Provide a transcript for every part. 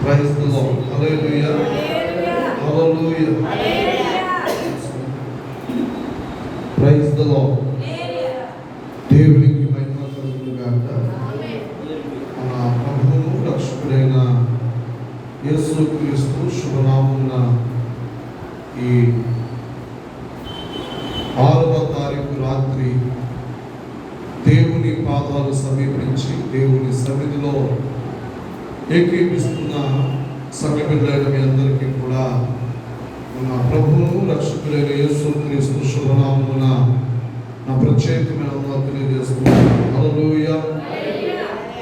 Praise the Lord. Hallelujah, hallelujah, praise the Lord. దేవునికి మహిమ కలుగును గాక. మన ప్రభువును రక్షకుడైన యేసుక్రీస్తు శుభనామమున ఈ 6వ తారీఖు రాత్రి దేవుని పాదాలు సమీపించి దేవుని సన్నిధిలో ఏకీపిస్తున్న సంఘ బిడ్డలైన మీ అందరికీ కూడా మన ప్రభువును రక్షకుడైన యేసుక్రీస్తు శుభనామమున నా ప్రత్యేకమైన వందనాలు తెలియజేస్తున్నాను. హల్లెలూయా.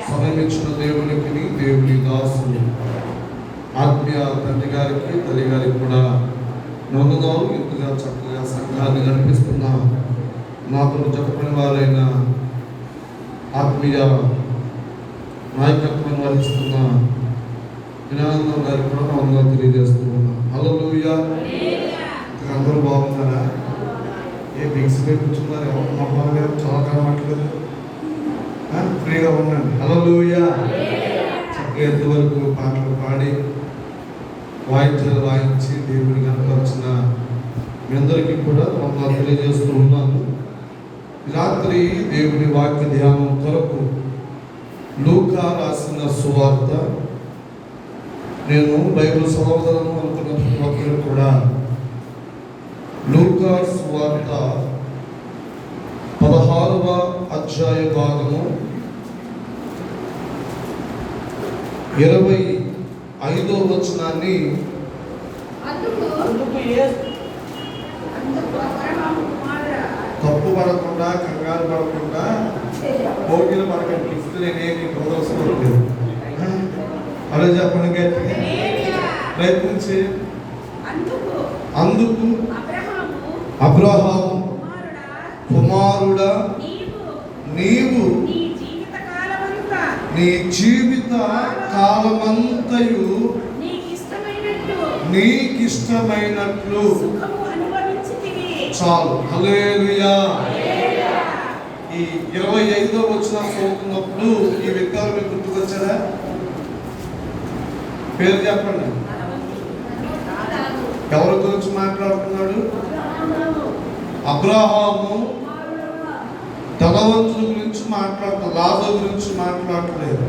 సమయమిచ్చిన దేవునికి, దేవుని దాసులు ఆత్మీయ తండ్రి గారికి, తల్లి గారికి కూడా వందనాలు. ఇంతగా చక్కగా సంఘాన్ని నడిపిస్తున్న నాతో చెప్పిన వారైన ఆత్మీయ నాయకత్వం వహిస్తున్న వినానందం గారికి కూడా వందనాలు తెలియజేస్తున్నాను. హల్లెలూయా. అందరూ బాగున్నారా? ఏ బిగ్స్పై కూర్చున్నారు? ఎవరు నమ్మలేదు? చాలా కనబట్టలేదు. ఫ్రీగా ఉండండి. హల్లెలూయా. చక్కగా ఎంతవరకు పాటలు పాడి వాయిద్యాలు వాయించి దేవుని కనపరిచిన మీ అందరికీ కూడా వందనాలు తెలియజేస్తూ ఉన్నాను. రాత్రి దేవుని వాక్య ధ్యానం కొరకు లూకా రాసిన సువార్త, నేను బైబిల్ చదవగలను అనుకున్న ప్రతి ఒక్కరు కూడా లూకా సువార్త 16వ అధ్యాయ భాగము 25వ వచనాన్ని తప్పు పడకుండా, కంగారు పడకుండా, పోటీలు పడకండి. గిఫ్ట్ నేనేమి ప్రదర్శనలేదు. అలా చెప్పండి గట్టిగా, ప్రయత్నించి. అందుకు అబ్రహాము కుమారుడా, నీవు నీ జీవిత కాలమంతయు నీకిష్టమైనట్లు చాలు. హల్లెలూయా. ఈ 25వ వచనం చదువుతున్నప్పుడు ఈ వ్యక్తులు మీకు గుర్తుకొచ్చారా? పేరు చెప్పండి. ఎవరి గురించి మాట్లాడుతున్నాడు? అబ్రహాము ధనవంతుల గురించి మాట్లాడుతాడు, లాజరు గురించి మాట్లాడలేదు.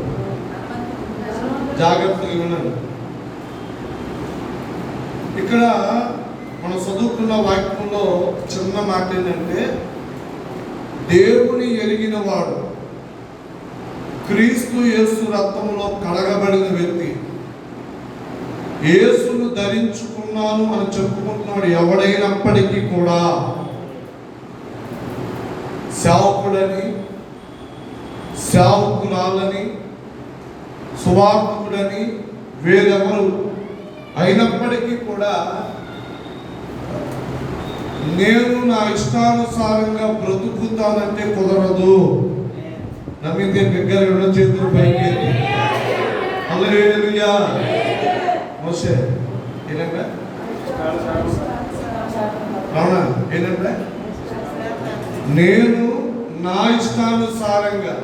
జాగ్రత్తగా వినండి. ఇక్కడ మనం చదువుకున్న వాక్యంలో చిన్న మాట ఏంటంటే, దేవుని ఎరిగిన వాడు, క్రీస్తు యేసు రక్తములో కడగబడిన వ్యక్తి, యేసును ధరించుకున్నాను అని చెప్పుకుంటున్నాడు ఎవడైనప్పటికీ కూడా సేవకుడని, సేవకురాలని, సువార్తికుడని వేరెవరు అయినప్పటికీ కూడా నేను నా ఇష్టానుసారంగా బ్రతుకుతానంటే కుదరదు. నమ్మితే బిగ్గరగా చేతులు పైకి. హల్లెలూయా. మోషే ఏంటంటే, అవునా? ఏంటంటే, నేను నా ఇష్టానుసారంగా,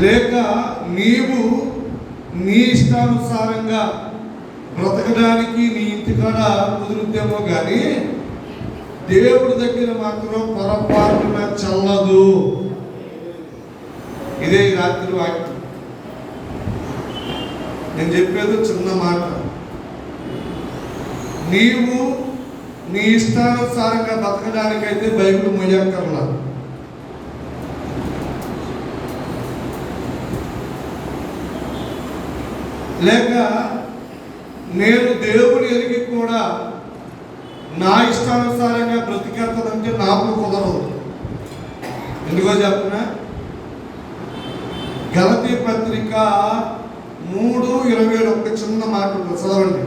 లేక నీవు నీ ఇష్టానుసారంగా బ్రతకడానికి నీ ఇంటికాడ కుదురుద్దేమో కానీ దేవుడి దగ్గర మాత్రం పొరపాటున చల్లదు. ఇదే రాత్రి వాక్యం. నేను చెప్పేది చిన్న మాట. నీవు నీ ఇష్టానుసారంగా బతకడానికైతే బైబిల్ మొయ్యక్కర్లా. లేక నేను దేవుని ఎరిగి కూడా నా ఇష్టానుసారంగా బ్రతికేస్తుందంటే నాకు కుదరదు. ఎందుకో చెప్పనా? గలతీ పత్రిక 3:27 ఒక చిన్న మాట ఉంటుంది, చదవండి.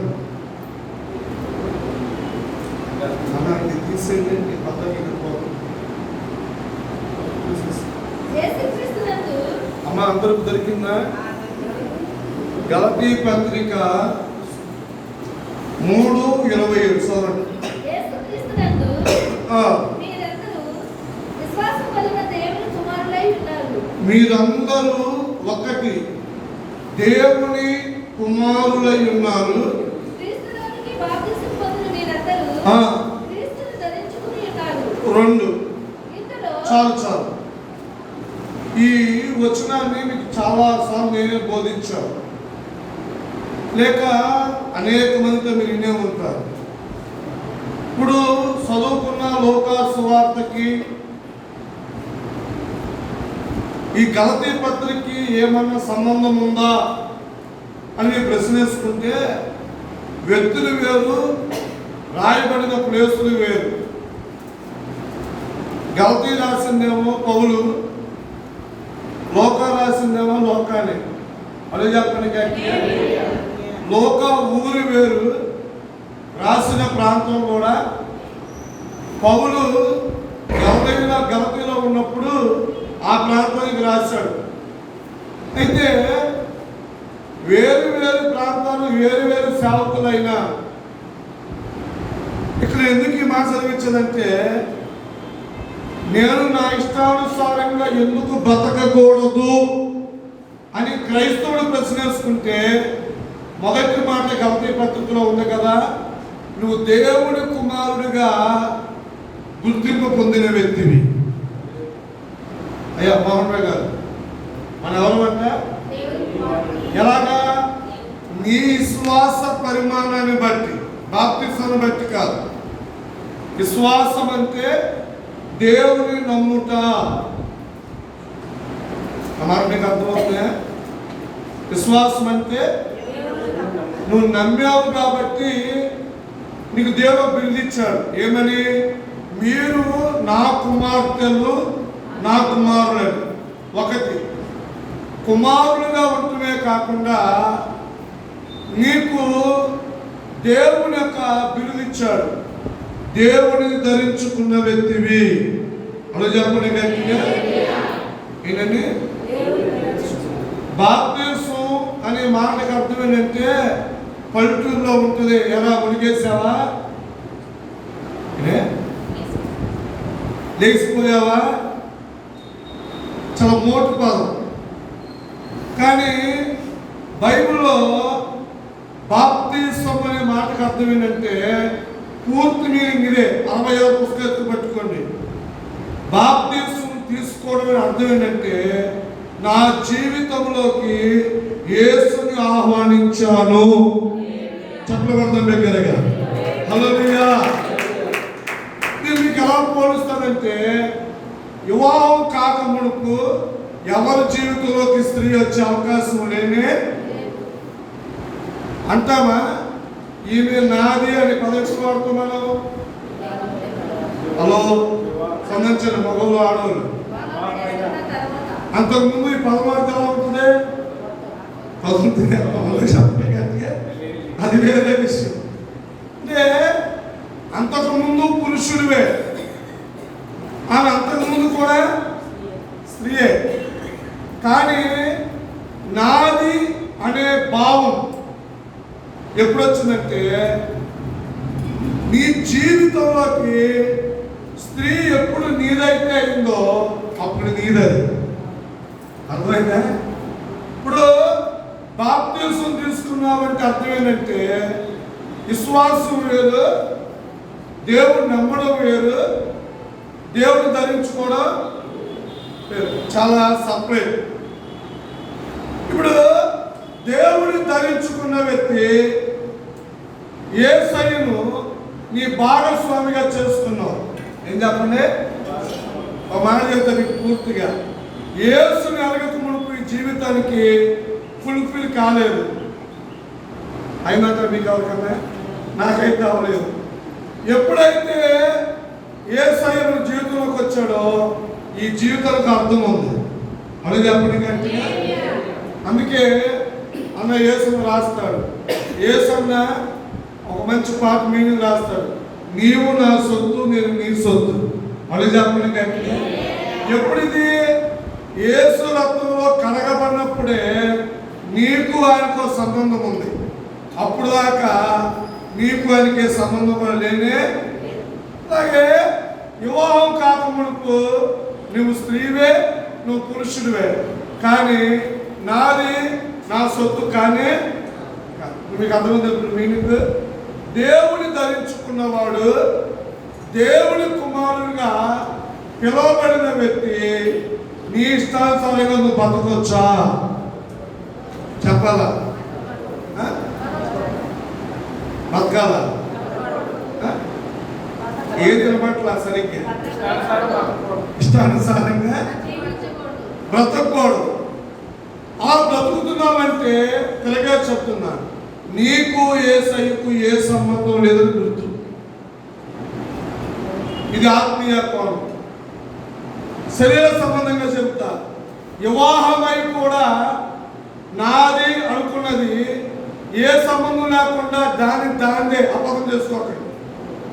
ఇది తీసేయండి, అమ్మ అందరికి దొరికిందా? గలతీ పత్రిక 3:27 చదవండి. మీరందరూ ఒకటి దేవుని కుమారులై కుమారులై ఉన్నారు. క్రీస్తులోనికి బాప్తిసం పొందిన మీరందరూ ఆ, క్రీస్తును ధరించుకుని ఉన్నారు. 2 ఇందులో చాలు. ఈ వచనాన్ని మీకు చాలా సార్లు నేనే బోధించాను, లేక అనేక మందితో మీరు వినే ఉంటారు. ఇప్పుడు చదువుకున్న లోకా సువార్తకి ఈ గలతీ పత్రికకి ఏమన్నా సంబంధం ఉందా అని ప్రశ్నేసుకుంటే వ్యక్తులు వేరు, రాయబడిన ప్లేసులు వేరు. గలతీ రాసిందేమో పౌలు, లోకా రాసిందేమో లోకానే. అదే చెప్పడానికి లోక ఊరు వేరు, రాసిన ప్రాంతం కూడా. పౌలు గలతీలో ఉన్నప్పుడు ఆ ప్రాంతానికి రాశాడు. అయితే వేరు వేరు ప్రాంతాలు, వేరు వేరు సేవకులైనా ఇక్కడ ఎందుకు ఈ మాట చదివించదంటే, నేను నా ఇష్టానుసారంగా ఎందుకు బ్రతకకూడదు అని క్రైస్తవుడు ప్రశ్నేసుకుంటే మొదటి మాట గలతీ పత్రికలో ఉంది కదా, నువ్వు దేవుడి కుమారుడిగా గుర్తింపు పొందిన వ్యక్తివి. అయ్యా మోహన్ రావు గారు, మన ఎవరమంట? ఎలాగా? నీ విశ్వాస పరిమాణాన్ని బట్టి, బాప్తిసాన్ని బట్టి కాదు. విశ్వాసం అంటే దేవుని నమ్ముట. అన్నారు, మీకు అర్థమవుతుందా? విశ్వాసం అంటే నువ్వు నమ్మావు కాబట్టి నీకు దేవుడు బిరుదిచ్చాడు. ఏమని? మీరు నా కుమార్తెలు, నా కుమారులు. ఒకటి, కుమారులుగా ఉంటమే కాకుండా నీకు దేవుని యొక్క బిరుదిచ్చాడు. దేవుడిని ధరించుకున్న వ్యక్తివి. అలా చెప్పండి గట్టిగా. ఏంటండి బాప్తిసం అనే మాటకు అర్థం ఏంటంటే పల్లెటూరులో ఉంటుంది. ఎలా మునిగేసావా, లేచిపోయావా, చాలా మోటు పదం. కానీ బైబిల్లో బాప్తిసం అనే మాటకు అర్థం ఏంటంటే పూర్తి మీనింగ్ ఇదే. 60వ పుస్తకం పట్టుకోండి. బాప్తిసం తీసుకోవడం అర్థం ఏంటంటే నా జీవితంలోకి యేసుని ఆహ్వానించాను. చెప్పబడతాం దగ్గరగా. హల్లెలూయా. నేను మీకు ఎలా పోలుస్తానంటే, వివాహం కాక మునుపు ఎవరి జీవితంలోకి స్త్రీ వచ్చే అవకాశం లేనే అంటామా? ఈమె నాది అని పదవి వాడుతున్నాను. హలో, సంబంధించిన మగవాళ్ళు, ఆడవాళ్ళు. అంతకుముందు ఈ పదవార్త ఎలా ఉంటుంది? అది వేరే విషయం. అంటే అంతకుముందు పురుషుడివే, ఆమె అంతకుముందు కూడా స్త్రీయే. కానీ నాది అనే భావం ఎప్పుడు వచ్చిందంటే, నీ జీవితంలోకి స్త్రీ ఎప్పుడు నీదైతే అయిందో అప్పుడు నీదది. అర్థమైందా? ఇప్పుడు బాప్తిసం తీసుకున్నామంటే అర్థం ఏంటంటే విశ్వాసం వేరు, దేవుడు నమ్మడం వేరు, దేవుడు ధరించుకోవడం వేరు. చాలా సపరేట్. ఇప్పుడు దేవుడిని ధరించుకున్న వ్యక్తి యేసయ్యను నీ భాగస్వామిగా చేసుకున్నావు. ఏం చెప్పండి? ఒక మాట చెప్తా నీకు పూర్తిగా. యేసుని అడగక మునుపు ఈ జీవితానికి ఫుల్ఫిల్ కాలేదు. అయినంత మీకు ఎవరికన్నా? నాకైతే అవ్వలేదు. ఎప్పుడైతే యేసయ్య జీవితంలోకి వచ్చాడో ఈ జీవితానికి అర్థం ఉంది. అది చెప్పడానికి అందుకే అన్న యేసును రాస్తాడు. యేసన్న ఒక మంచి పాట మీనింగ్ రాస్తాడు. నీవు నా సొత్తు, నేను నీ సొత్తు. అది చెప్పడానికి ఎప్పుడిది? యేసు రక్తంలో కడగబడినప్పుడే నీకు ఆయనకు సంబంధం ఉంది. అప్పుడు దాకా నీకు ఆయనకి సంబంధం లేనే. అలాగే వివాహం కాకమునుపు నువ్వు స్త్రీవే, నువ్వు పురుషుడివే. కానీ నాది నా సొత్తు కానీ మీకు అర్థమైంది మీనింగ్? దేవుని ధరించుకున్నవాడు, దేవుని కుమారునిగా పిలువబడిన వ్యక్తి నీ ఇష్టానుసారంగా నువ్వు బతకొచ్చా? చెప్పాలా? బతకాలా? ఏది వినపట్లా సరిగ్గా? ఇష్టానుసారంగా బ్రతకూడదు. ఆ బ్రతుకుతున్నామంటే తిరగా చెప్తున్నా, నీకు యేసయ్యకు ఏ సంబంధం లేదని గుర్తు. ఇది ఆత్మీయ కోణం. శరీర సంబంధంగా చెప్తా, వివాహమై కూడా నాది అనుకున్నది ఏ సంబంధం లేకుండా దాన్నే అబద్ధం చేసుకోకండి.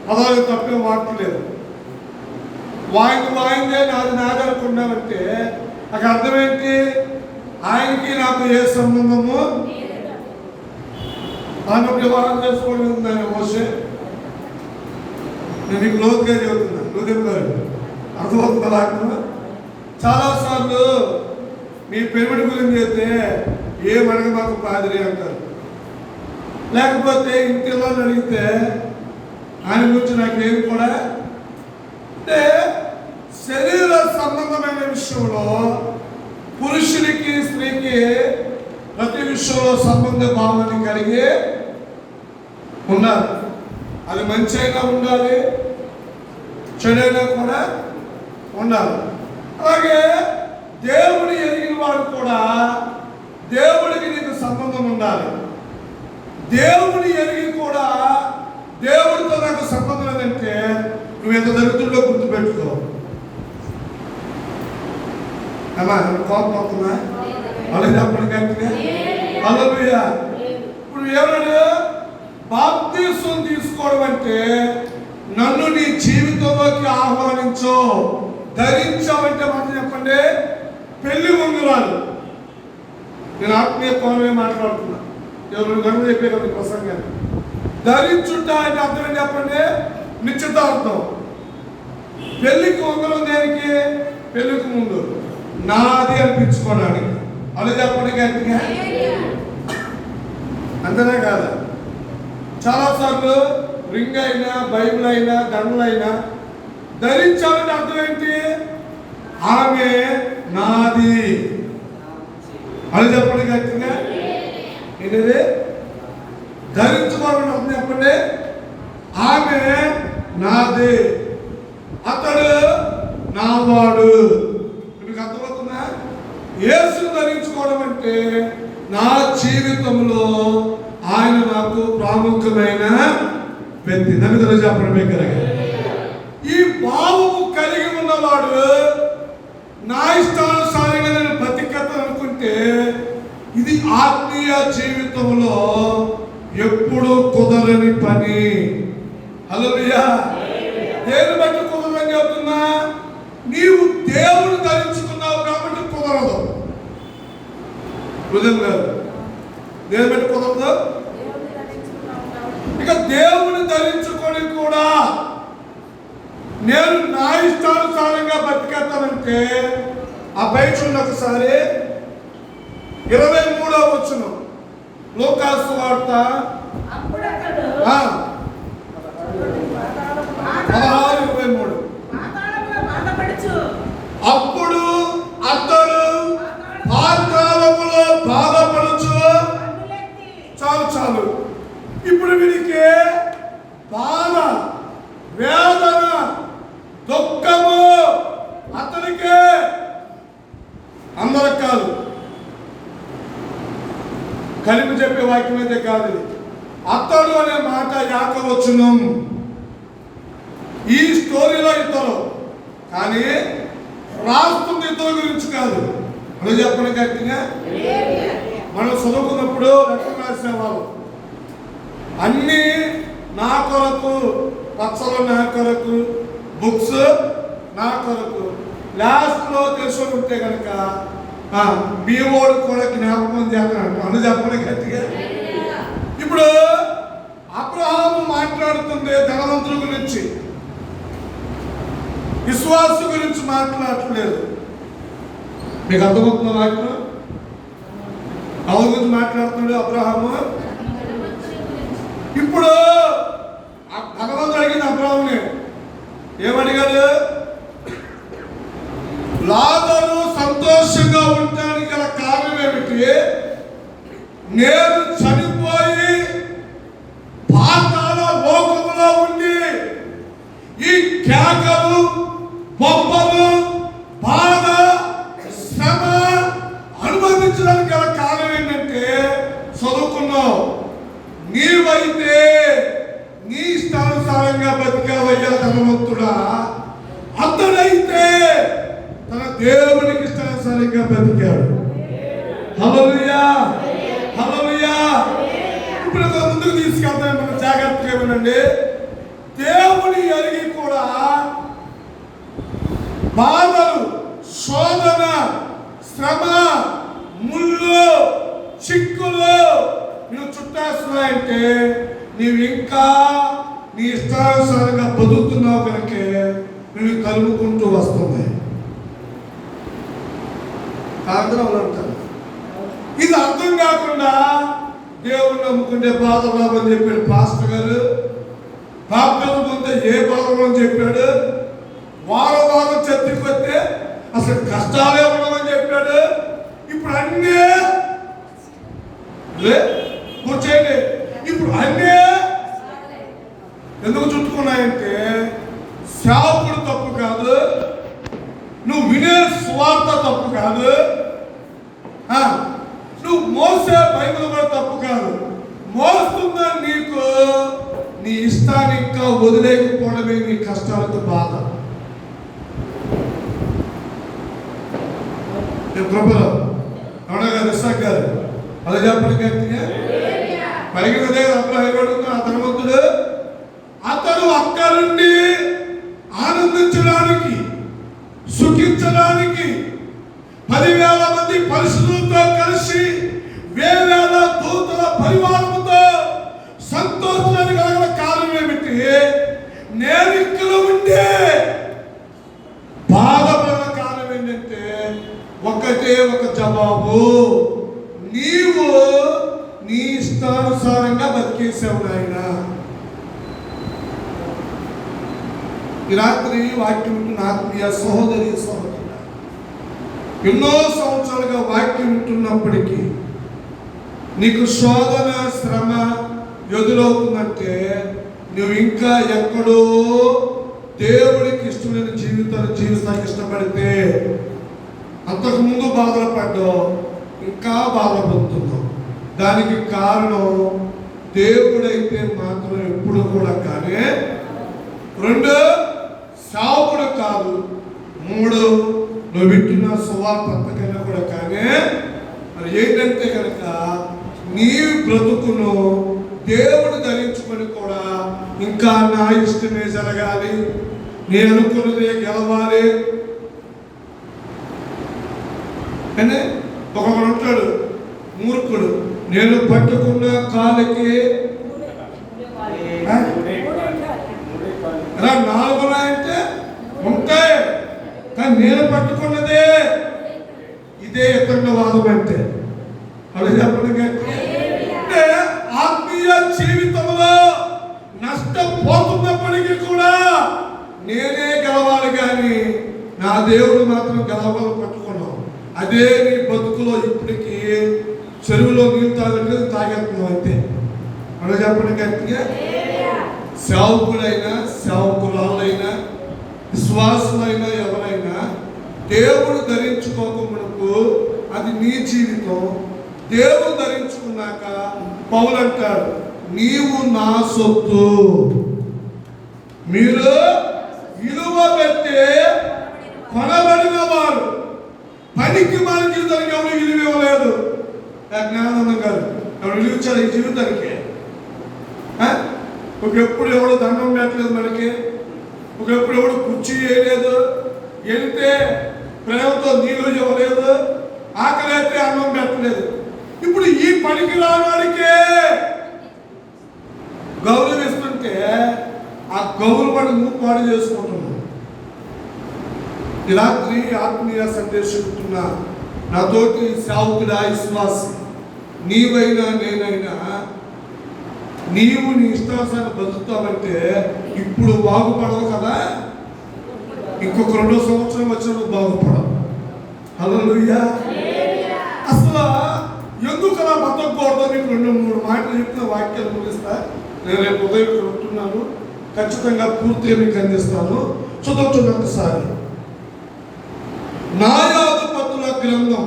పదాలు తప్పే వాడలేదు. వాయిందే నాది అనుకున్నామంటే నాకు అర్థం ఏంటి? ఆయనకి నాకు ఏ సంబంధము ఆయన వివాహం చేసుకోవడం ఉందని మోసే. నేను నీకు లోతుగా చెబుతున్నా, నువ్వు చెప్పారు అర్థమవుతుందా? వాక్యం చాలాసార్లు మీ పెరుమిడి గురించి చెప్తే ఏమనగా మాకు పాదిరి అంటారు. లేకపోతే ఇంటిలో అడిగితే ఆయన గురించి నాకేమి కూడా అంటే శరీర సంబంధమైన విషయంలో పురుషుడికి స్త్రీకి ప్రతి విషయంలో సంబంధ భావాన్ని కలిగి ఉన్నారు. అది మంచి అయినా ఉండాలి, చెడైనా కూడా ఉండాలి. అలాగే దేవుని ఎరిగిన వాడు కూడా దేవుడికి నీకు సంబంధం ఉండాలి. దేవుని ఎరిగి కూడా దేవుడితో నాకు సంబంధం లేదంటే నువ్వు ఎంత దరిద్రుల్లో గుర్తుపెట్టుకో. అమ్మా కోపం అవుతుందా? అలాగే చెప్పడానికి హల్లెలూయా. ఇప్పుడు ఏమన్నాడు? బాప్తీసం తీసుకోవడం అంటే నన్ను నీ జీవితంలోకి ఆహ్వానించు, ధరించావంటే మాట చెప్పండి, పెళ్లి ఉంగరాలు. నేను ఆత్మీయ కోణమే మాట్లాడుతున్నా, ఎవరు గనుక చెప్పే కదా ప్రసంగాన్ని. ధరించుంటా అంటే అర్థం ఏంటి చెప్పండి? నిశ్చితార్థం. పెళ్లికి ఉంగరం దేనికి? పెళ్లికి ముందు నాది అనిపించుకోవడానికి. అలా చెప్పండి గట్టిగా. అంతేనా కాదా? చాలాసార్లు రింగ్ అయినా, బైబిల్ అయినా, దండలైనా ధరించాలంటే అర్థం ఏంటి? ఆమె నాది. అలా చెప్పండి గట్టిగా. ఏంటిది? ధరించుకోవాలని అర్థం చెప్పండి. ఆమె నాది, అతడు నావాడు. మీకు అర్థమవుతుందా? యేసును ధరించుకోవడం అంటే నా జీవితంలో ఆయన నాకు ప్రాముఖ్యమైన వ్యక్తి. నన్ను తెలియజేసి చెప్పడం దగ్గరగా ఈ భావము కలిగి ఉన్నవాడు నా ఇష్టానుసారంగా నేను బతికత అనుకుంటే ఇది ఆత్మీయ జీవితంలో ఎప్పుడు కుదరని పని. హల్లెలూయా. దేని బట్టి కుదరని చెబుతున్నా? నీవు దేవుడు ధరించుకున్నావు కాబట్టి కుదరదు. హృదయం గారు దేని బట్టి కుదరదు? ఇక దేవుని ధరించుకొని కూడా నేను నా ఇష్టానుసారంగా బతికేస్తానంటే ఆ బయట ఒకసారి 23వ వచనం లూకాసు వార్త 16:23. అప్పుడు అతడు పాతాళములో బాధపడుచు. చాలు. ఇప్పుడు వీరికి బాధ, వేదన, దుఃఖము అతనికే, అందరికి కాదు. కలిపి చెప్పే వాక్యం అయితే కాదు. అతడు అనే మాట యాకోబు. ఈ స్టోరీలో ఇద్దరు, కానీ రాస్తుంది ఇద్దరు గురించి కాదు. అలా చెప్పండి గట్టిగా. మనం చదువుకున్నప్పుడు లెక్కలు రాసేవాళ్ళు అన్నీ నా కొరకు, పచ్చలు నా కొరకు, బుక్స్ నా కొరకు. లాస్ట్లో తెలుసుకొని ఉంటే కనుక మీ వాడు కూడా జ్ఞాపకం చేస్తాను. అను చెప్పండి గట్టిగా. ఇప్పుడు అబ్రహాము మాట్లాడుతుంది ధనవంతుల గురించి, విశ్వాసు గురించి మాట్లాడట్లేదు. మీకు అర్థమవుతున్న వాక్యం? ఎవరి గురించి మాట్లాడుతున్నాడు అబ్రహాము? ఇప్పుడు ఆ భగవంతుడు అడిగింది అబ్రాహాముని, ఏమడిగాడు? లాజరు సంతోషంగా ఉండడానికి గల కారణం ఏమిటి? నేను చనిపోయి పాతాళ లోకములో ఉండి ఈ కేకలు, బొబ్బలు, బాధ, శ్రమ అనుభవించడానికి గల కారణం ఏంటంటే, చదువుకున్నావు, నీవైతే నీ ఇష్టానుసారంగా బతికావయ్యా ధనవంతుడా, అతడైతే తన దేవునికి ఇష్టానుసారంగా బతికాడు. హల్లెలూయా, హల్లెలూయా. ఇప్పుడు ముందుకు తీసుకెళ్తాను, మనం జాగ్రత్తగా వినండి. దేవుని ఎరిగి కూడా బాధలు, శోధన, శ్రమ, ముళ్ళు, చిక్కులు నువ్వు చుట్టేస్తున్నాయంటే నీవు ఇంకా నీ ఇష్టానుసారంగా బతుకుతున్నావు కనుకే నువ్వు కలుపుకుంటూ వస్తున్నాయి. అంటారు. ఇది అర్థం కాకుండా దేవుని నమ్ముకుంటే బాధలు రావని చెప్పాడు పాస్టర్ గారు. బాప్తిజం పొందితే ఏ బాధలు అని చెప్పాడు. వారం చర్చకి వస్తే అసలు కష్టాలే ఉండవని చెప్పాడు. ఇప్పుడు అన్నీ కూర్చోండి. ఇప్పుడు అన్నీ ఎందుకు చుట్టుకున్నాయంటే సేవకుడు తప్పు కాదు, నువ్వు వినే స్వార్థ తప్పు కాదు, నువ్వు మోసే బైబిల్ కూడా తప్పు కాదు. మోస్తున్నా నీకు నీ ఇష్టాన్ని ఇంకా వదిలేకపోవడమే నీ కష్టాలకు బాధ. ప్రభుత్వం అవునా గారు, ఇస్సాక్ గారు అలా చెప్పడానికి పరిగెదే అబ్రాహీముడు ఆ ధనవంతుడు అతడు అక్కడ నుండి ఆనందించడానికి, సుఖించడానికి 10,000 మంది పరిశుద్ధులతో కలిసి వేవేల దూతల పరివారముతో సంతోషాన్ని కలగల కారణం ఏమిటి? నేను ఇక్కడ ఉండే బాధపడిన కారణం ఏంటంటే ఒకటే ఒక జవాబు, నీవు నీ ఇష్టానుసారంగా బతికేసావు నాయన. ఈ రాత్రి వాక్యం వింటున్న ఆత్మీయ సహోదరి సహోదరు, ఎన్నో సంవత్సరాలుగా వాక్యం వింటున్నప్పటికీ నీకు శోధన, శ్రమ ఎదురవుతుందంటే నువ్వు ఇంకా ఎక్కడో దేవుడికి ఇష్టమైన జీవితాన్ని జీవితానికి ఇష్టపడితే అంతకుముందు బాధలు పడ్డావు, ఇంకా బాధపడుతున్నావు. దానికి కారణం దేవుడైతే మాత్రం ఎప్పుడు కూడా కానీ, 2 సేవకుడు కాదు, 3 నువ్వు వింటున్న సువార్తకైనా కూడా కానీ. మరి ఏంటంటే కనుక నీ బ్రతుకును దేవుడు ధరించుకొని కూడా ఇంకా నా ఇష్టమే జరగాలి, నేను అనుకున్నదే గెలవాలి అని ఒకడు ఉంటాడు మూర్ఖుడు. నేను పట్టుకున్న కాలికి 4 అంటే ఉంటాయి, కానీ నేను పట్టుకున్నదే ఇదే ఇతరుల వాదం అంటే. అలా చెప్పండి. అంటే ఆత్మీయ జీవితంలో నష్టపోతున్నప్పటికీ కూడా నేనే గెలవాలి కానీ నా దేవుడు మాత్రం గెలవాలి పట్టుకున్నావు. అదే నీ బతుకులో ఇప్పటికీ చెరువులో నీళ్ళు తాగట్లేదు, తాగేస్తున్నావు అంతే. అలా చెప్పండి గట్టిగా. సేవకులైనా సేవకురాలైనా విశ్వాసులైనా ఎవరైనా దేవుడు ధరించుకోకమునకు అది నీ జీవితం. దేవుడు ధరించుకున్నాక పౌలు అంటాడు, నీవు నా సొత్తు, మీరు విలువ పెట్టే కొనబడిన వారు. పనికి మన జీవితానికి ఎవరు విలువ ఇవ్వలేదు. జ్ఞానానందం గారు ఎవరు విలువ ఇచ్చారు ఈ జీవితానికి? ఒకప్పుడు ఎవడు దండం పెట్టలేదు మనకి, ఒకప్పుడు ఎవడు కుర్చీ వేయలేదు, వెళ్తే ప్రేమతో నీళ్ళు ఇవ్వలేదు, ఆకలి అయితే అన్నం పెట్టలేదు. ఇప్పుడు ఈ పనికి రావడానికే గౌరవిస్తుంటే ఆ గౌరవ పని నువ్వు పాడు చేసుకుంటున్నావు. ఈ రాత్రి ఆత్మీయ సందేశిస్తున్న నాతోటి సేవకుడా, విశ్వాసి నీవైనా నేనైనా నీవు నీ ఇష్టానుసారం బతుకుతావంటే ఇప్పుడు బాగుపడవు కదా, ఇంకొక 2 సంవత్సరం వచ్చినప్పుడు బాగుపడవు. హల్లెలూయా. అసలు ఎందుకు అలా బతకూడదు నీకు 2-3 మాటలు చెప్పిన వాక్యాలు ముగిస్తా. నేను రేపు ఉదయం ఇక్కడ ఉంటున్నాను, ఖచ్చితంగా పూర్తిగా మీకు అందిస్తాను. చదవచ్చు ఒకసారి. న్యాయాధిపతుల గ్రంథం,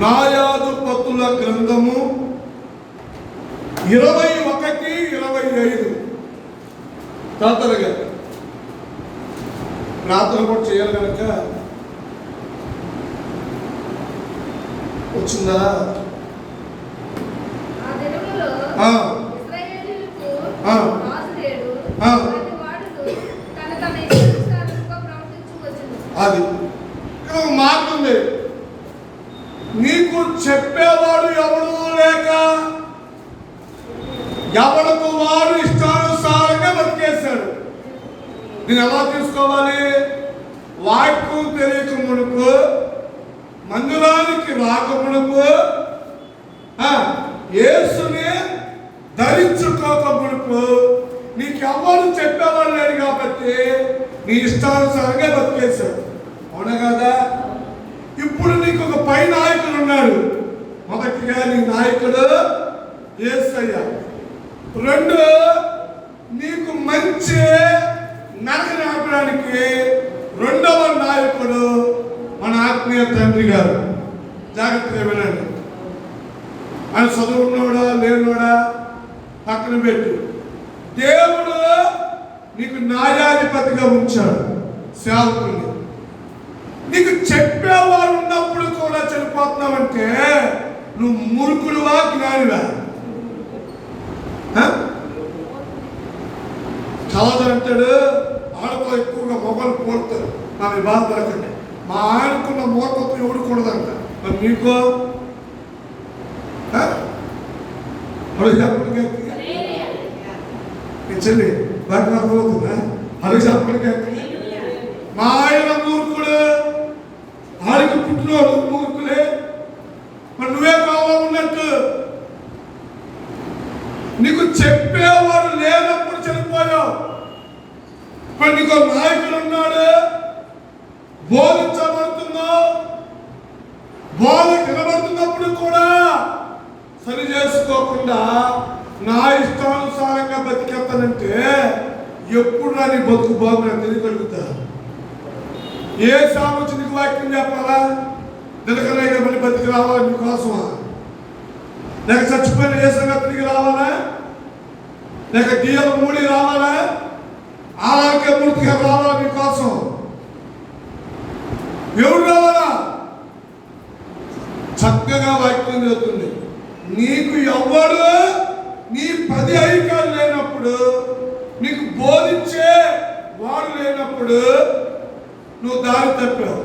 న్యాయాధిపతుల గ్రంథము 21-25. తాతలుగా ప్రార్థన కూడా చేయాలి కనుక వచ్చిందా? ఆ దినములో ఆ. ఇశ్రాయేలీయులకు ఆ. రాజు లేడు. ఆ. వారి వాడులు తన ఇష్టానుసారముగా ప్రవర్తించుకొచ్చును. అది ఇక్కడ ఒక మాట ఉంది. నీకు చెప్పేవాడు ఎవడు లేక ఎవరికి వాడు ఇష్టానుసారంగా బతికేశాడు. నేను ఎలా తీసుకోవాలి? వాక్యం తెలియక మునుపు, మందిరానికి రాక మునుపు, యేసుని ధరించుకోక మునుపు నీకెవ్వరు చెప్పేవాడు లేడు కాబట్టి నీ ఇష్టానుసారంగా బతికేశాడు. అవునా కదా? ఇప్పుడు నీకు ఒక పై నాయకుడు ఉన్నాడు. మొదటిగా నీ నాయకుడు యేసయ్య. 2, నీకు మంచి నరక నాపడానికి రెండవ నాయకుడు మన ఆత్మీయ తండ్రి గారు. జాగ్రత్తగా వినండి. ఆయన చదువున్నోడా లేనోడా పక్కన పెట్టు. దేవుడు నీకు న్యాయాధిపతిగా ఉంచాడు, సేవకుని. నీకు చెప్పేవారు ఉన్నప్పుడు కూడా చనిపోతున్నావంటే నువ్వు మూర్ఖుడువా జ్ఞానివా? కలదు అంటాడు. ఆడతో ఎక్కువగా మొగలు పోడతారు. నా బాధపడకండి. మా ఆయనకున్న మూర్ఖత్వం ఎవడుకూడదంట. మరి నీకో అడుగు చెప్పడానికి చెల్లి బాగా అర్థమవుతుందా? అడుగు చెప్పడానికి మా ఆయన మూర్ఖుడు, ఆడికి పుట్టినోడు మూర్ఖులే. మరి నువ్వే కావాలన్నట్టు నీకు చెప్పేవాడు లేనప్పుడు చనిపోయావు. ఇప్పుడు నీకు నాయకుడు ఉన్నాడు, బోధించబడుతున్నావు. బోధ వినబడుతున్నప్పుడు కూడా సరి చేసుకోకుండా నా ఇష్టానుసారంగా బతికేస్తానంటే ఎప్పుడు రాని బతుకు బాగున్నా తెలియగలుగుతా. ఏ సామర్థ్యం నీకు వాక్యం చెప్పాలా? నిలకలేక మళ్ళీ బతికి రావాలా నీకోసమా? లేక చచ్చిపోయిన ఏ సంగతికి రావాలా? లేక డిఎల్ మూడి రావాలా? ఆరోగ్య పూర్తిగా రావాలా నీకోసం? ఎవరు రావాలా? చక్కగా వాక్యం చదువుతుంది. నీకు ఎవడు నీ 10 అధికారులు లేనప్పుడు, నీకు బోధించే వాడు లేనప్పుడు నువ్వు దారి తప్పావు.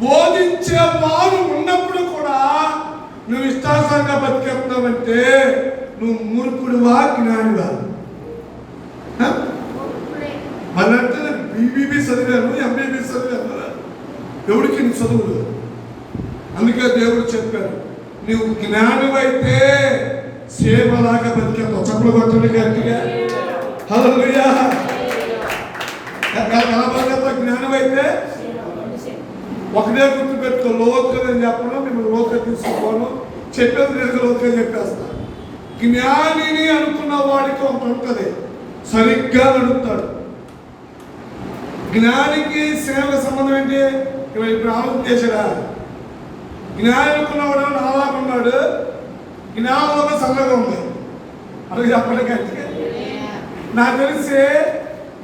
బోధించే వాడు ఉన్నప్పుడు కూడా నువ్వు ఇష్టానుసారంగా బతికేస్తున్నావంటే నువ్వు మూర్ఖుడువా జ్ఞానివా? మళ్ళంటే బీబీబీ చదివాను, ఎంబీబీ చదివాను, ఎవడికి నీ చదువులు? అందుకే దేవుడు చెప్పారు, నువ్వు జ్ఞానివైతే సేవలాగా బతికేస్తావు. చప్పులు కొట్టండి గట్టిగా. హల్లెలూయా. జ్ఞానమైతే ఒకటే గుర్తు పెట్టుకో. లోతుగా నేను చెప్పను, మిమ్మల్ని లోతుగా తీసుకోను, చెప్పేది నేను లోతుగా చెప్పేస్తా. జ్ఞానిని అనుకున్న వాడికి ఒకటి ఉంటుంది, సరిగ్గా నడుపుతాడు. జ్ఞానికి సేవకు సంబంధం ఏంటి? ఇప్పుడు ఆలోచన చేశాడా? జ్ఞాని అనుకున్నవాడు నాలాగా ఉన్నాడు, జ్ఞానంలో సన్నగా ఉంది. అలాగే చెప్పండి గట్టిగా. నాకు తెలిసి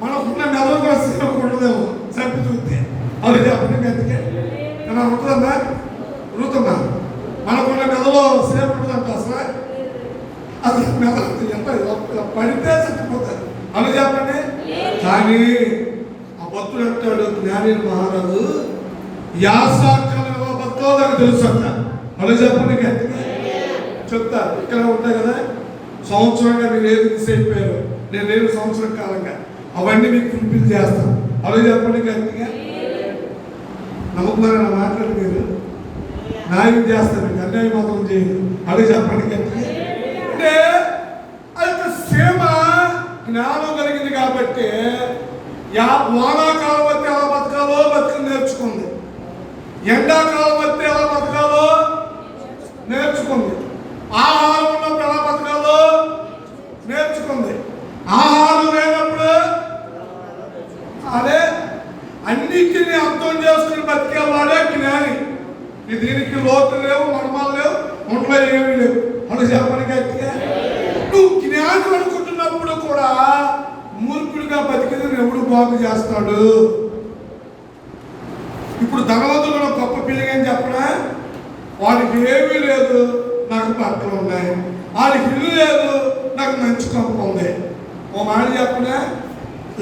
మనకున్న మెదడు కూడా సేవకు ఉండదేమో చెప్పి చూస్తే. అలాగే చెప్పండి గట్టిగా. ఏమన్నా ఉంటుందమ్మా? ఉరుతుందా? మనకున్న మెదలో సేవ ఉంటుందంట అసలు. అది మెదడు ఎంత పడితే చచ్చిపోతారు. అలాగే చెప్పండి. కానీ ఆ భక్తుడు అంటాడు, జ్ఞాని మహారాజు యాసాకాలం ఎలా బతకాలో తెలుసు అంట. అలాగే చెప్పండి గట్టిగా. చెప్తా. ఇక్కడ ఉంటాయి కదా, సంవత్సరంగా మీరు ఏది మిస్ అయిపోయారు, నేను 7 సంవత్సరం కాలంగా అవన్నీ మీకు ఫుల్ఫిల్ చేస్తాను. అలాగే చెప్పండి గట్టిగా. నమ్ముతున్నారా నా మాట్లాడి? మీరు న్యాయం చేస్తారు, మీకు అన్యాయం మాత్రం చేయదు. అలాగే చెప్పండి గట్టిగా. అంటే వానాకాలం వస్తే ఎలా బతకాలో బతికి నేర్చుకుంది. ఎండాకాలం వస్తే ఎలా బతకాలో నేర్చుకుంది. ఆహారం ఉన్నప్పుడు ఎలా బతకాలో నేర్చుకుంది. ఆహారం లేనప్పుడు అదే అన్నిటినీ అర్థం చేసుకుని బతికేవాడే జ్ఞాని. దీనికి లోటు లేవు, మర్మాలు లేవు, ఒంట్లో ఏమీ లేవు. అలా చెప్పని గట్టిగా నువ్వు జ్ఞానం అనుకుంటున్నప్పుడు కూడా మూర్ఖుడిగా బతికేది ఎవడు బాగు చేస్తాడు? ఇప్పుడు ధనవంతుడు గొప్ప పిల్లగా అని చెప్పడా? వాడికి ఏమీ లేదు, నాకు బట్టలు ఉన్నాయి. వాడికి ఇల్లు లేదు, నాకు మంచి కొంప ఉంది. ఓ మాట చెప్పనా,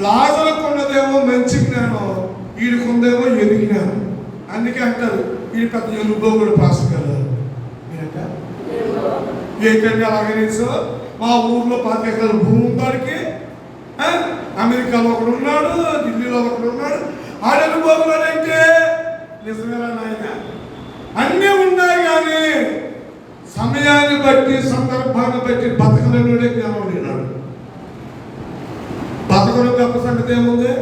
లాజరుకు ఉన్నదేమో మంచి జ్ఞానం, వీడికి ఉందేమో ఎదిగినాను. అందుకే అంటారు వీడి పెద్ద ఎనుభోగుడు పాస్టర్ గారు. ఏంటంటే అలాగే తెలుసు, మా ఊర్లో 5 ఎకరాల భూమి ఉందాడికి, అమెరికాలో ఒకడు ఉన్నాడు, ఢిల్లీలో ఒకడు ఉన్నాడు. ఆడనుభోగులంటే నిజమేనా నాయన? అన్నీ ఉన్నాయి కానీ సమయాన్ని బట్టి సందర్భాన్ని బట్టి బతకలేనుడే జ్ఞానం లేనాడు. బతకడం గొప్ప సంగతి ఏముంది?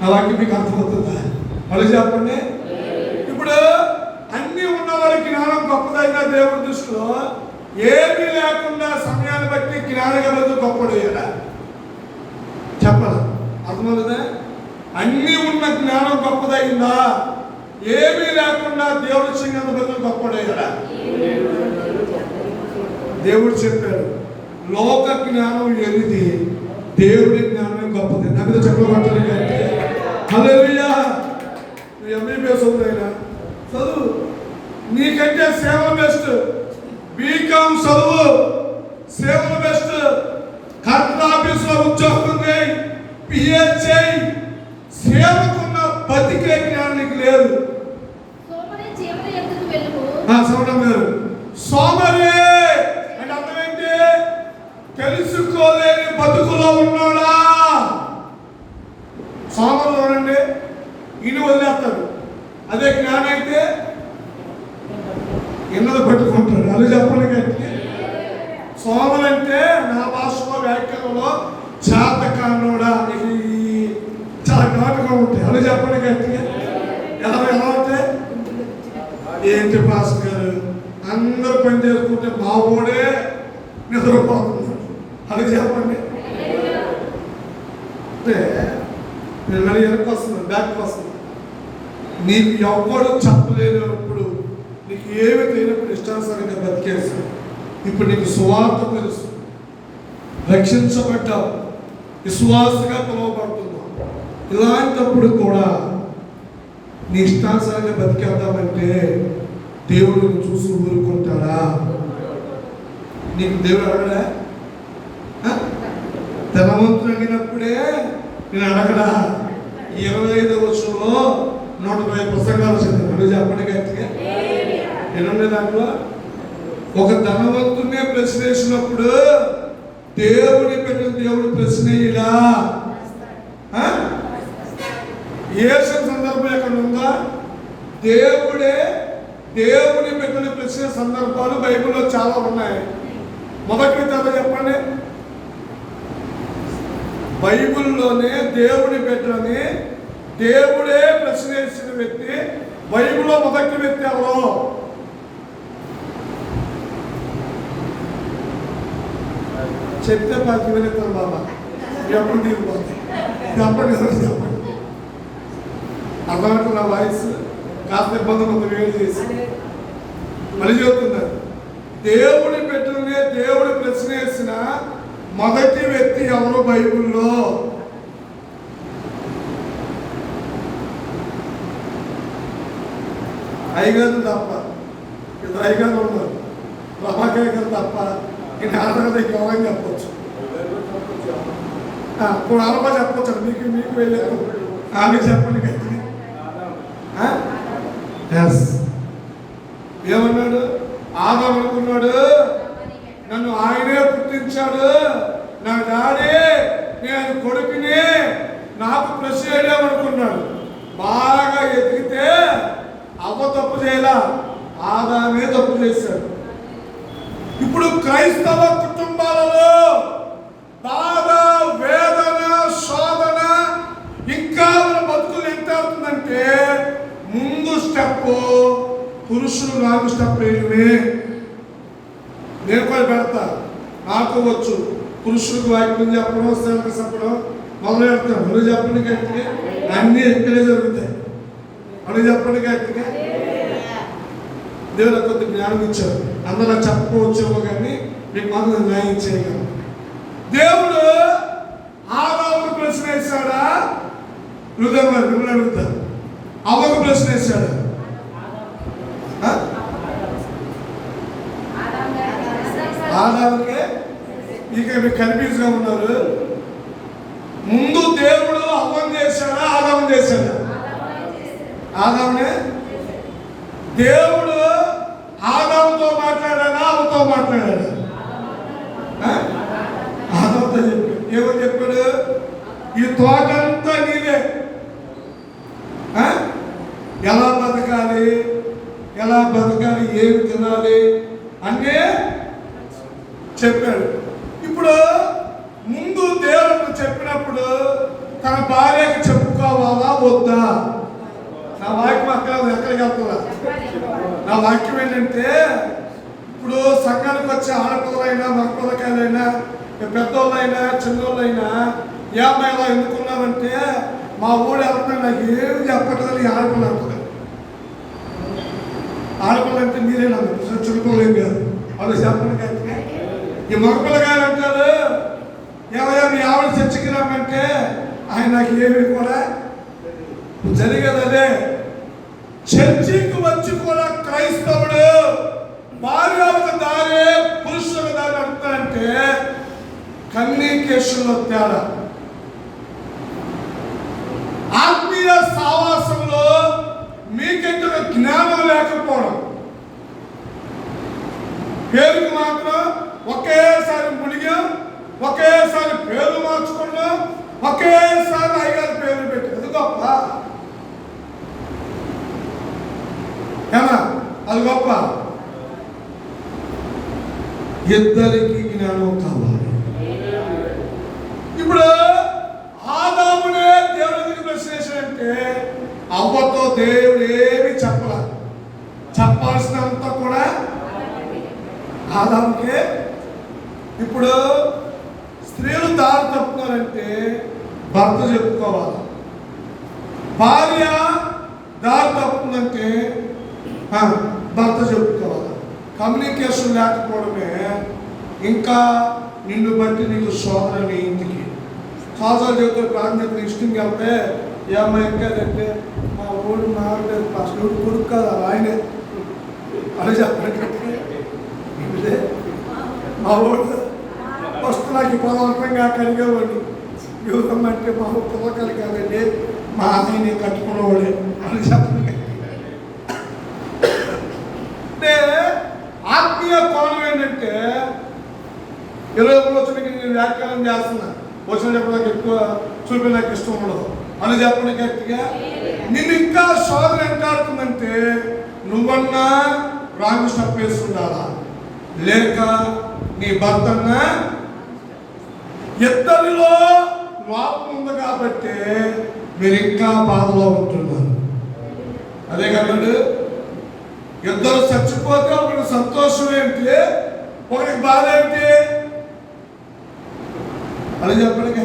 అలాగే మీకు అర్థమవుతుందా? మళ్ళీ చెప్పండి. ఇప్పుడు అన్నీ ఉన్నవారికి జ్ఞానం గొప్పదైనా దేవుడి దృష్టిలో ఏమీ లేకుండా సమయాన్ని బట్టి జ్ఞానంగా బదులు గొప్పడు అయ్యాడా? చెప్పాలి, అర్థమవుతుందా? అన్నీ ఉన్న జ్ఞానం గొప్పదైందా? ఏమీ లేకుండా దేవుడి చింగన బదులు గొప్పడయ్యాడా? దేవుడు చెప్పాడు, లోక జ్ఞానం ఎనిది, దేవుడి జ్ఞానం గొప్పది. నా మీద చెప్పబట్టాలి అంటే హల్లెలూయా. నువ్వు ఎంబీబీఎస్ అవుతాయినా చదువు, నీకంటే సేవలు బెస్ట్. బీకామ్ చదువు, సేవలు బెస్ట్. కలెక్టర్ ఆఫీసులో ఉద్యోగం చేయి, పిహెచ్ చేయి. సేవకున్న బతికే జ్ఞానం నీకు లేదు. సోమరం గారు, సోమరి అంటే అర్థం ఏంటి? తెలుసుకోలేని బతుకులో ఉన్నాడా? సోమరు చూడండి, ఈయన వదిలేస్తాడు. అదే జ్ఞానం అయితే ఎన్నది పట్టుకుంటాడు. అది చెప్పండి గట్టి. సోమరు అంటే నా భాషలో వ్యాఖ్యానంలో చాతకానోడా, చాలా ఘాటుగా ఉంటాయి. అది చెప్పండి గట్టిగా. ఎలా ఉంటాయి? ఏంటి పాస్టర్ గారు, అందరూ పని చేసుకుంటే బాబోడే నిద్రపోతున్నాడు. అది చెప్పండి. అంటే నేను మళ్ళీ వెనక్కి వస్తున్నాను, బ్యాక్ వస్తున్నాను. నీకు ఎవ్వడు చెప్పలేనప్పుడు, నీకు ఏమి తెలియనప్పుడు ఇష్టానుసారంగా బతికేస్తావు. ఇప్పుడు నీకు సువార్త తెలుసు, రక్షించబడ్డావు, విశ్వాసగా పిలువబడుతున్నావు. ఇలాంటప్పుడు కూడా నీ ఇష్టానుసారంగా బతికేద్దామంటే దేవుడు చూసి ఊరుకుంటాడా? నీకు దేవుడు అడగడా? ధనవంతుడు అడిగినప్పుడే నేను అడగడా? 25వ వచనంలో 120 పుస్తకాలు చదివాను. చెప్పండి గట్టిగా. ఏనుండే దాంట్లో ఒక ధనవంతునే ప్రశ్నించినప్పుడు దేవుడి పెట్టిన దేవుడు ప్రశ్నయ్యడా? ఏసు సందర్భం ఎక్కడ ఉందా? దేవుడి పెట్టిన ప్రశ్న సందర్భాలు బైబిల్లో చాలా ఉన్నాయి. మొదటి తర్వాత చెప్పండి. బైబిల్లోనే దేవుడి పెట్టని దేవుడే ప్రశ్నించిన వ్యక్తి బైబిల్లో మొదటి వ్యక్తి ఎవరో? చెప్తే 10 వెళ్తారు బాబా, ఎప్పుడు తీరిపోతాయి. చెప్పండి చెప్పండి. అర్థమంటే నా వాయిస్ కాస్త ఇబ్బంది కొంత వేడి చేసి మళ్ళీ చెబుతున్నారు. దేవుడి పెట్టినే దేవుడు ప్రశ్నించిన మొదటి వ్యక్తి ఎవరు బైబిల్లో? అయ్యగారు తప్ప, ఇద్దరు అయ్యగారు ఉన్నారు, ప్రభాకర్ గారు తప్ప ఈ నాటకం ఎవరైనా చెప్పచ్చు. ఇప్పుడు అలపా చెప్పచ్చు. మీకు వెళ్ళారు ఆమె చెప్పండి గట్టి. ఏమన్నాడు? ఆదాము అనుకున్నాడు నన్ను ఆయనే పుట్టించాడు, నా డాడీ, నేను కొడుకుని, నాకు ప్లస్ చేయలేమనుకున్నాడు. బాగా ఎదిగితే అవ్వ తప్పు చేయలా, ఆదామే తప్పు చేశాడు. ఇప్పుడు క్రైస్తవ కుటుంబాలలో స్టెప్ పురుషులు 4 స్టెప్ వేయడమే. నేను కూడా పెడతా, నాకు వచ్చు. పురుషులకు వాక్యం చెప్పడం, సేవకు చెప్పడం మొదలు పెడతాను. నువ్వు చెప్పండి గట్టిగా, అన్నీ ఇక్కడే జరుగుతాయి. అని చెప్పండి గట్టిగా. దేవుడు కొద్ది జ్ఞానం ఇచ్చారు. అందరూ చెప్పకపోవచ్చేమో కానీ మీకు మాత్రం న్యాయం చేయగలరు. దేవుడు ఆదాముకు ప్రశ్న వేశాడా? హృదయం మిమ్మల్ని అడుగుతారు. అవ్వకు ప్రశ్న వేశాడా? ఆదాముకే. ఇక మీకు కన్ఫ్యూజ్గా ఉన్నారు. ముందు దేవుడు అవ్వను చేశాడా? ఆదాము చేశాడా? ఆదామునే. దేవుడు ఆదాముతో మాట్లాడాడా? అవ్వతో మాట్లాడాడా? ఆదాముతో చెప్పాడు. ఏమని చెప్పాడు? ఈ తోటంతా నీదే, ఎలా బతకాలి, ఏమి తినాలి అన్నీ చెప్పాడు. ఇప్పుడు ముందు దేవుడు చెప్పినప్పుడు తన భార్యకి చెప్పుకోవాలా వద్దా? నా వాక్యం ఎక్కడికి వెళ్తుందా? నా వాక్యం ఏంటంటే, ఇప్పుడు సంఘానికి వచ్చే ఆడపిల్లలైనా మగపిల్లకాయలైనా పెద్దోళ్ళైనా చిన్నోళ్ళైనా ఏమైనా ఎందుకున్నామంటే, మా ఊడు ఎవరితో నాకు ఏమి చెప్పట్లేదు ఈ ఆడపిల్ల అంటుంది. ఆడపిల్ల అంటే మీరేనా? చిన్నపిల్లలేం కాదు. వాళ్ళు చెప్పండి కానీ ఈ మగపిల్లగాయలు అంటారు, ఏమయ్యా మీ ఆవిడ చర్చకి రమ్మంటే ఆయన నాకు ఏమి కూడా జరిగేది అదే. చర్చికి వచ్చి కూడా క్రైస్తవుడు భార్యలకు దారే పురుషులకు దారి అంటారంటే కమ్యూనికేషన్లో తేడా. ఆత్మీయ సావాసంలో మీకెంత జ్ఞానం లేకపోవడం, పేరుకి మాత్రం ఒకేసారి మునిగాం, ఒకేసారి పేరు మార్చుకున్నాం, ఒకేసారి అయ్యగారి పేరు పెట్టి అది గొప్ప. ఏమా అది గొప్ప? ఇద్దరికి జ్ఞానం కావాలి. ఇప్పుడు ఆదామునే దేవుడికి ప్రశ్నించాడంటే అవ్వతో దేవుడు ఏమి చెప్పాల్సినంత కూడా ఆదాముకే. ఇప్పుడు స్త్రీలు దారి తప్పుతున్నారంటే భర్త చెప్పుకోవాలి. భార్య దారి తప్పుతుందంటే భర్త చెప్పుకోవాలి. కమ్యూనికేషన్ లేకపోవడమే ఇంకా నిన్ను బట్టి నీకు శోధన నీ ఇంటికి. సాధారణ చెబుతారు, ప్రాంతం ఇష్టంగా వెళ్తే ఏమై ఇంకేదంటే మా ఊడు మాట్లాడలేదు ఫస్ట్ కొడుకు కాదు ఆయనే అని చెప్పండి. మా ఊడు ఫస్ట్ నాకు పదార్థంగా కలిగేవాడు. యువతం అంటే మా పిల్లకాయలు కాదండి, మా ఆయన్ని కట్టుకునేవాడే అని చెప్పండి. అంటే ఆత్మీయ కోణం ఏంటంటే 20 రోజులకి నేను వ్యాఖ్యానం చేస్తున్నా. వచ్చిన చెప్పడానికి ఎక్కువ చూపి నాకు ఇష్టం ఉండదు అని చెప్పండి గట్టిగా. నిన్ను ఇంకా శోధన ఎంటాడుతుందంటే నువ్వన్నా రాంగ్ స్టెప్ వేసుకుంటారా, లేక నీ భర్తన్నా. ఇద్దరిలో లోపం ఉంది కాబట్టి మీరు ఇంకా బాధలో ఉంటున్నారు. అదే కదండి, ఇద్దరు చచ్చిపోతే ఒకటి సంతోషం ఏంటి, ఒకరికి బాధ ఏంటి అని చెప్పడానికి.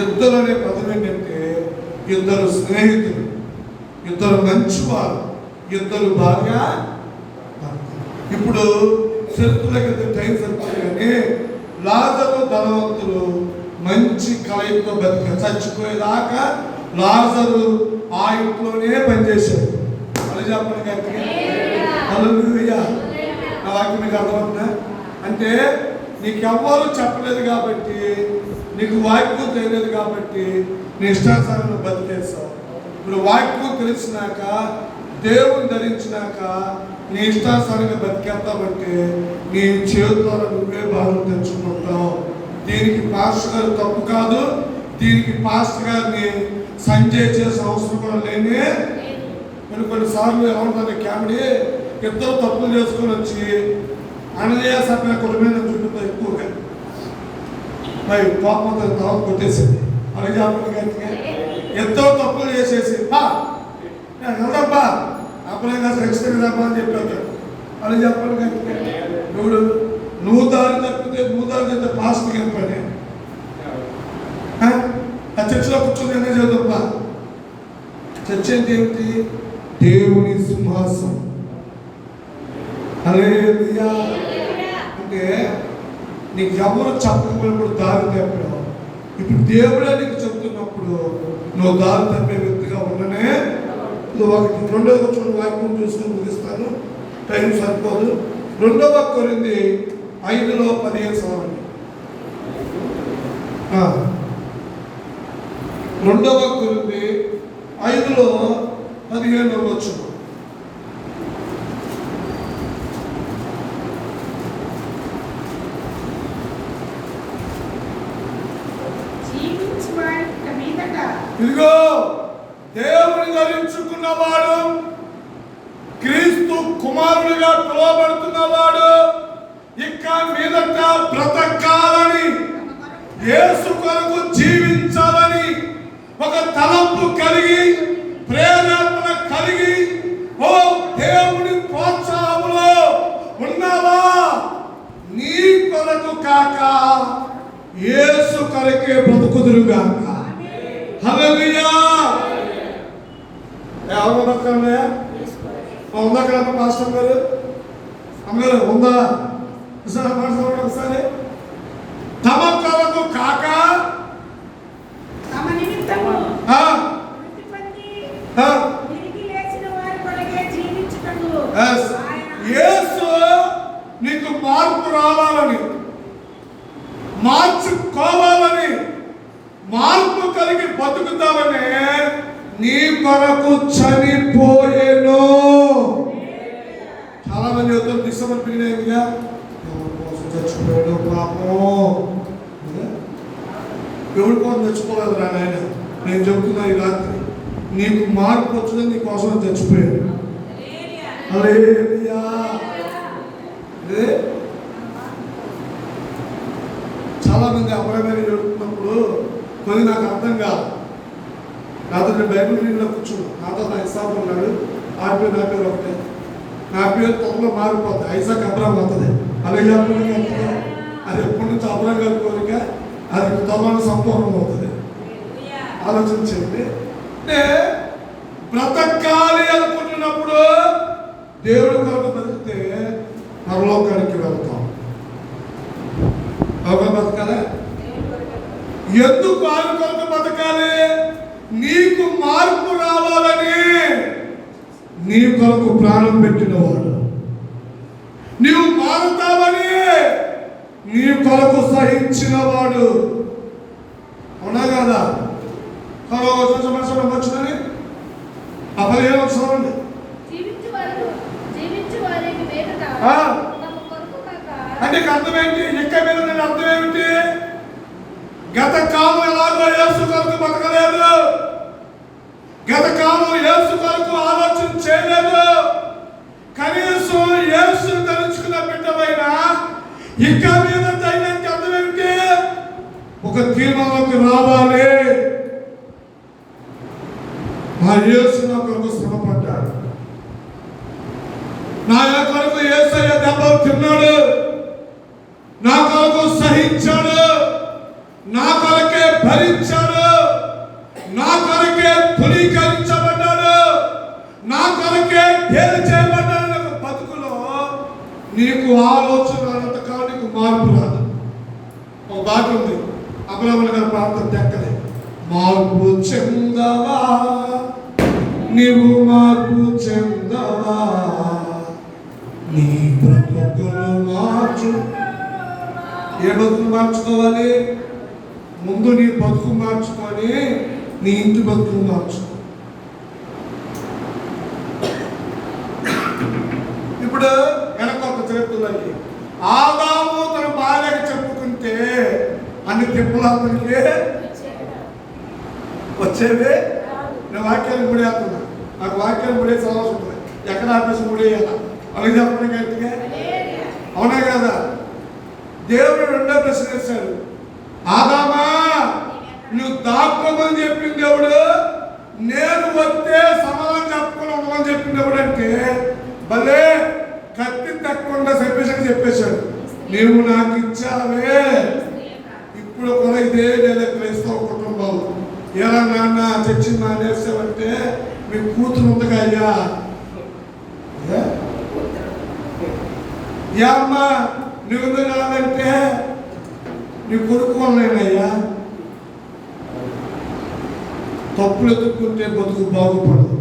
ఇద్దరు అనే పదం ఏంటంటే ఇద్దరు స్నేహితులు, ఇద్దరు మంచివారు, ఇద్దరు భార్య. ఇప్పుడు చరిత్రకి టైం సరిపోతుంది కానీ లాజరు ధనవంతులు మంచి కలయికతో బతిక చచ్చిపోయేదాకా లాజరు ఆ ఇంట్లోనే పనిచేశాడు అని చెప్పండి గట్టిగా. హల్లెలూయా. నా వాక్యం మీకు అర్థమవుతుందా? అంటే నీకెవ్వరు చెప్పలేదు కాబట్టి, నీకు వాక్యం తెలియలేదు కాబట్టి నీ ఇష్టానుసారంగా బతికేస్తావు. ఇప్పుడు వాక్యం తెలిసినాక, దేవుని ధరించినాక నీ ఇష్టానుసారంగా బతికేస్తావంటే నీ చేతుల నువ్వే బాధలు తెచ్చుకుంటావు. దీనికి పాస్టర్ గారు తప్పు కాదు, దీనికి పాస్టర్ గారిని సంజయ్ చేసే అవసరం కూడా లేని. కొన్నిసార్లు ఏమంటుంది కామెడీ, ఇద్దరు తప్పులు చేసుకొని వచ్చి అననీయ సభ్యుల కుటుంబం చుట్టూ ఎక్కువగా మరి కోపంతో తర్వాత కొట్టేసింది. అలాగే గట్టిగా ఇద్దరు తప్పులు చేసేసి వెళ్దాబ్బా అప్పుడే కాదు ఖచ్చితంగా తప్ప అని చెప్పాడు అని చెప్పాలి కనుక నువ్వు దారి తప్పితే పాస్ట్కి ఏం పని ఆ చర్చిలో కూర్చొని ఏమైనా చదువుబ్బా చర్చ అంటే ఏమిటి దేవుని సింహాసనం హల్లెలూయా అంటే నీకు ఎవరు చెప్పకపోయినప్పుడు దారి తప్పావు ఇప్పుడు దేవుడే నీకు చెప్తున్నప్పుడు నువ్వు దారి తప్పే వ్యక్తిగా ఉండనే నువ్వు ఒకటి రెండవ వచ్చిన వాక్యం చూసుకుని ముగిస్తాను టైం సరిపోదు 2 కొరింథీ 5:15 చదవండి 2 కొరింథీ 5:15 వచ్చు ఇదిగో దేవుని ధరించుకున్నవాడు క్రీస్తు కుమారుడిగా పిలువబడుతున్నవాడు ఇక మీదట బ్రతకాలని యేసు కొరకు జీవించాలని ఒక తలంపు కలిగి ప్రేరేపణ కలిగి ఓ దేవుని ప్రోత్సాహంలో ఉన్నావా నీ కొరకు కాక యేసు కొరకే బ్రతుకుదురుగాక హల్లెలూయా ఎవరు బతకాలయ్యా ఉందా కదా మాస్టర్ గారు అమ్మగారు ఉందా ఒకసారి తమ కొరకు కాక యేసు నీకు మార్పు రావాలని మార్చుకోవాలని మార్పు కలిగి బతుకుతావనే నీ కొరకు చనిపోయేను. చాలా మంది యుద్ధం నిస్సమర్పిగా చచ్చిపోయాడు పాపం ఎవరి కోసం చచ్చిపోలేదు రా నాయన. నేను చెప్తున్నా ఈ రాత్రి నీకు మార్పు వచ్చిందని నీ కోసం చచ్చిపోయాడు. హల్లెలూయా. చాలా మంది అపరమైన జరుగుతున్నప్పుడు కొన్ని నాకు అర్థం కాదు. నాతో నేను బైబిల్ రీడ్లో కూర్చున్నాను. నాతో నా ఇస్సాకు ఉన్నాడు. ఆ పేరు నా పేరు ఒకటే. నా పేరు తొందరలో మారిపోతుంది. ఐసాక్ అబ్రాహం అవుతుంది. అలాగే అది ఎప్పటి నుంచి అబ్రాహం గారి కోరిక అది తొందరలో సంపూర్ణం అవుతుంది. ఆలోచించండి. అంటే బ్రతకాలి అనుకుంటున్నప్పుడు దేవుడి కొరకు బ్రతికితే పరలోకానికి వెళ్తాం. బతకాలి. ఎందుకు ఆయన కొరకు బతకాలి? నీకు మార్పు రావాలని నీ కొరకు ప్రాణం పెట్టినవాడు. నీవు మారుతావని నీ కొరకు సహించినవాడు. అవునా కదా? సంవత్సరం వచ్చిందని ఆ 15 సంవత్సరం అంటే అర్థం ఏంటి? ఎక్క మీద నేను అర్థం ఏమిటి? గత కాలం ఎలాగో యేసు కొరకు బతకలేదు. గత కాలం యేసు కొరకు ఆలోచన చేయలేదు. కనీసం యేసు ధరించుకున్న బిడ్డమైనా ఇక మీద తగినంత అర్థం ఏమిటి? ఒక తీర్మానంలోకి రావాలి. మా యేసు నా కొరకు శ్రమపడ్డాడు. నా కొరకు యేసయ్య దెబ్బలు తిన్నాడు. నా కొరకు సహించాడు. నా కొరకే భరించాడు. నా కొరకే ధృవీకరించబడ్డాడు. నా కొరకే తేలి చేయబడ్డాడు. బతుకులో నీకు ఆలోచన అంతకాలం నీకు మార్పు రాదు. ఒక బాట ఉంది. అబ్రాహ్మణ గారి ప్రాంతం దక్కలే. మార్పు చెందవా నీవు, మార్పు చెందవా నీ బ్రతుకును మార్చు. ఏ బతుకు మార్చుకోవాలి? ముందు నీ బతుకు మార్చుకొని నీ ఇంటి బతుకు మార్చు. ఇప్పుడు వెనక ఒక చరిత్రలోకి ఆదాము తన భార్యకి చెప్పుకుంటే అన్ని తిప్పులు అతనికి వచ్చేవి. నేను వాక్యాలు ముడేస్తున్నా. నాకు వాక్యాలు ముడే చదవాల్సి ఉంటుంది. ఎక్కడ ఆపేసి ముడేయాల అలాగే చెప్పడం గట్టిగా. అవునా కదా? దేవుడు రెండో ప్రశ్న వేశాడు. ఆదామా నువ్వు దాక్కోమని చెప్పింది దేవుడు. నేను వస్తే సమాధానం చెప్ప పెట్టకుండా చెప్పేశాడు, నీవు నాకు ఇచ్చావే. ఇప్పుడు కూడా ఇదే నెల క్రైస్తవ కుటుంబాలు, ఎలా నాన్న చర్చి మానేసావంటే మీ కూతురు ఉందిగా అయ్యా, ఏ అమ్మ నువ్వు కాదంటే నీ కొడుకు వల్లనేనయ్యా. తప్పులు ఎత్తుకుంటే బతుకు బాగుపడదు,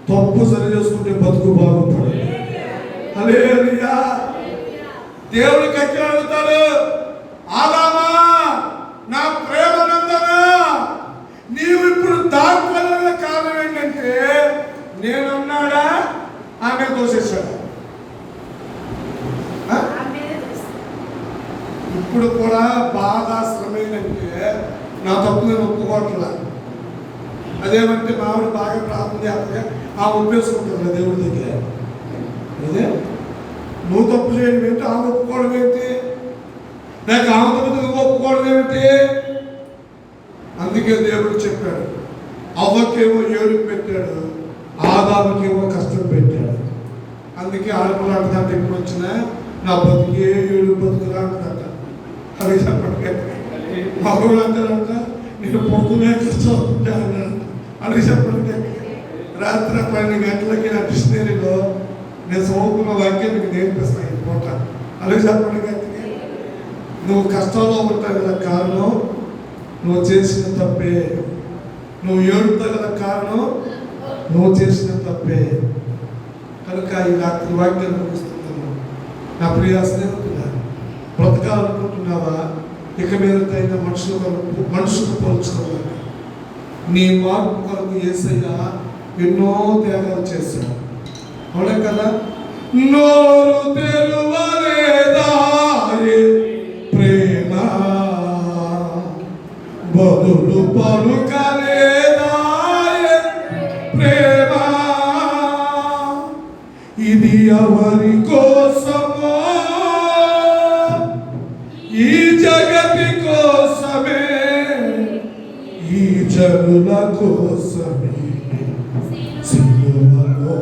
తప్పు సరి చేసుకుంటే బతుకు బాగుపడదు. హల్లెలూయా. దేవుడికి ఎక్కడ అడుగుతాడు, ఆదామా నా ప్రేమ నందనా నీవు ఇప్పుడు దానివల్ల కారణం ఏంటంటే నేనున్నాడా ఆమె దోషేశాడు. ఇప్పుడు కూడా బాగా శ్రమ ఏంటంటే నా తప్పు నేను ఒప్పుకోవట్లా. అదేమంటే మావిడ బాగా ప్రార్థన చేస్తే ఆ ఒప్పేసుకుంటుంది దేవుడి దగ్గర. అదే నువ్వు తప్పు చేయడం ఏంటి, ఆమె ఒప్పుకోవడం ఏంటి, లేక ఆమె తప్పు నువ్వు ఒప్పుకోవడం ఏమిటి? అందుకే దేవుడు చెప్పాడు, అవ్వకేమో ఏడు పెట్టాడు, ఆదాముకేమో కష్టం పెట్టాడు. అందుకే ఆడపిల్లాంటిదంటే ఎప్పుడు వచ్చినా నా బతికే ఏడు బతుకులా అంటుందంట. అది చెప్పండి. మగవాడు అంటారంట నేను పొద్దునే కష్టం అన్నాడు. అది చెప్పండి. రాత్రి 12 గంటలకి నా డిక్షనరీలో నేను చదువుకున్న వాక్యం మీకు నేర్పిస్తాను ఈ పూట. అలాగే చెప్పండి. నువ్వు కష్టంలో ఉంటావు కదా కారణం నువ్వు చేసిన తప్పే, నువ్వు ఏడుతావు కదా కారణం నువ్వు చేసిన తప్పే. కనుక ఈ రాత్రి వాక్యాన్ని ముగిస్తున్నాను. నా ప్రియ స్నేహితుడా, బ్రతకాలనుకుంటున్నావా? ఇక మీద తగిన మనుషులకు పోల్చుకోవాలి. నీ మార్పు కొరకు యేసయ్య ఎన్నో త్యాగాలు చేశాడు. అవునే కదా? నోరు తెరువలేదా ప్రేమ, బదులు పలుకలేదా ప్రేమ, ఇది ఎవరి కోసమో ఈ జగతి కోసమే, ఈ జనుల కోసమే సిలువలో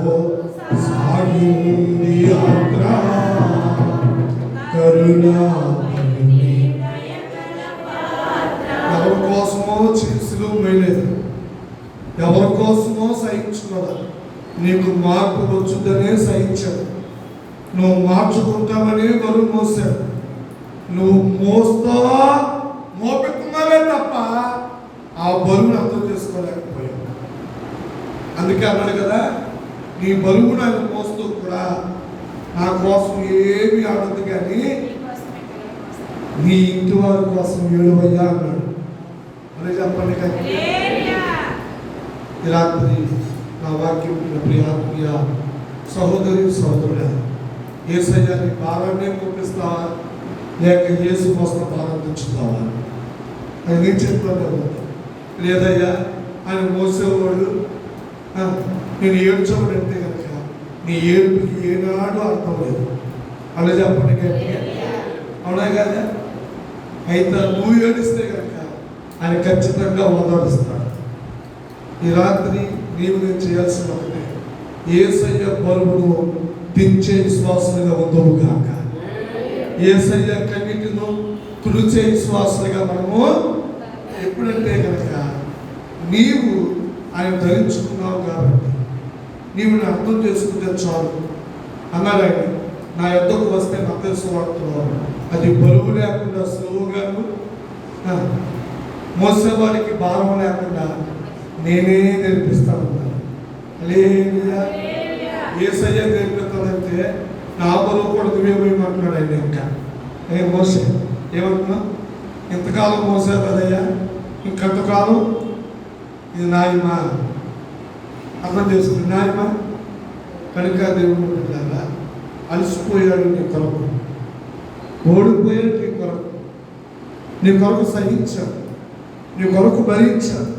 సాగింది యాత్ర, కరుణా ఎవరి కోసమో సిలువ వేయలేదు, ఎవరి కోసమో సహించుకోవాలి. నీకు మార్పు వచ్చుద్దనే సహించాడు, నువ్వు మార్చుకుంటామని బరువు మోసాడు. నువ్వు మోస్తావా మోపెట్టుకున్నావే తప్ప ఆ బరువును అర్థం చేసుకోలేకపోయావు. అందుకే అన్నాడు కదా, నీ బరువు నాకు మోస్తూ కూడా నా కోసం ఏమి ఆడద్దు కానీ నీ ఇంటి వారి కోసం ఏడువయ్యా అన్నాడు. అదే చెప్పండి కదా. ఈ రాత్రి నా వాక్యం ప్రియ సహోదరి సహోదరుడా, యేసయ్య నీ భారాన్ని పంపిస్తావా లేక యేసు కోసం భారం తెచ్చుతావా? అది నేను చెప్తాను. లేదయ్యా ఆయన మోసేవాడు, నేను ఏడ్చబడంటే కనుక నీ ఏడుపుకి ఏనాడు అర్థం లేదు. అలా చెప్పండి గట్టిగా. అవునా కదా? అయితే నువ్వు ఏడిస్తే కనుక ఆయన ఖచ్చితంగా ఓదారుస్తాడు. ఈ రాత్రి నీవు నేను చేయాల్సిన ఒకటే, యేసయ్య బరువును దించే విశ్వాసులుగా ఉందవు గాక. యేసయ్య కన్నిటిను తుడిచే విశ్వాసులుగా మనము ఎప్పుడంటే కనుక నీవు ఆయన ధరించుకున్నావు కాబట్టి నీవు అర్థం చేసుకుంటే చాలు అన్నాడు ఆయన. నా యొద్దకు వస్తే మత్తయి అది బరువు లేకుండా సులువుగాను మోసేవాడికి భారం లేకుండా నేనే నేర్పిస్తాను. హల్లెలూయా. యేసయ్య నేర్పిస్తానంటే నా బరువు కూడా నువ్వేమేమంటున్నాడు ఆయన. ఇంకా మోసే ఏమంటున్నావు? ఇంతకాలం మోసావు కదయ్యా, ఇంకంతకాలం ఇది నాయమా. అర్థం చేసుకుని నాయమా. కనుక దేవుడు బిడ్డలారా, అలసిపోయాడు నీ కొరకు, ఓడిపోయాడు నీ కొరకు, నీ కొరకు సహించాడు, నీ కొరకు భరించాడు.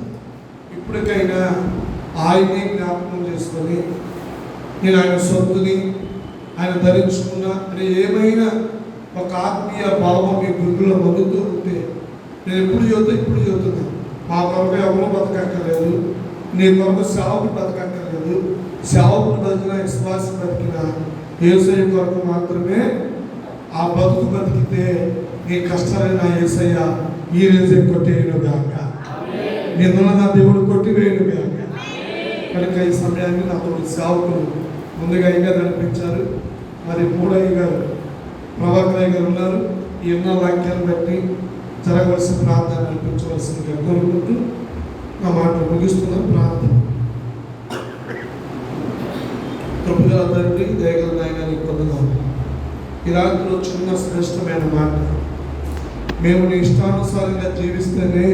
ఇప్పటికైనా ఆయనే జ్ఞాపకం చేసుకొని నేను ఆయన సొత్తుని ఆయన ధరించుకున్నా అని ఏమైనా ఒక ఆత్మీయ భావం మీ గుండెలో మరుగుతూ ఉంటే నేను ఇప్పుడు చదువుతున్నాను. మా కొరకు ఎవరు బతకక్కర్లేదు, నీ కొరకు సేవకుడు బతకక్కర్లేదు, సేవకుడు బతికిన విశ్వాసం బతికిన యేసయ్య కొరకు మాత్రమే ఆ బతుకు బతికితే నీ కష్టాలైన యేసయ్య ఈ రోజే కొట్టేయను గాక, నిన్న నా దేవుడు కొట్టివేయను గాక. కనుక ఈ సమయాన్ని నా తోటి సేవకులు ముందుగా అయ్య నడిపించారు. మరి మూడయ్య గారు ప్రభాకరయ్య గారు ఉన్నారు. ఈ ఎన్నో వాక్యాలను బట్టి జరగవలసిన ప్రార్థన నడిపించవలసిందిగా కోరుకుంటూ నా మాటలు ముగిస్తున్నాను. ప్రార్థన. కృపగల తండ్రి, దయగల నాయన నీకు వందనాలు. ఈ రాత్రిలో చిన్న శ్రేష్టమైన మాట, మేము నీ ఇష్టానుసారంగా జీవిస్తేనే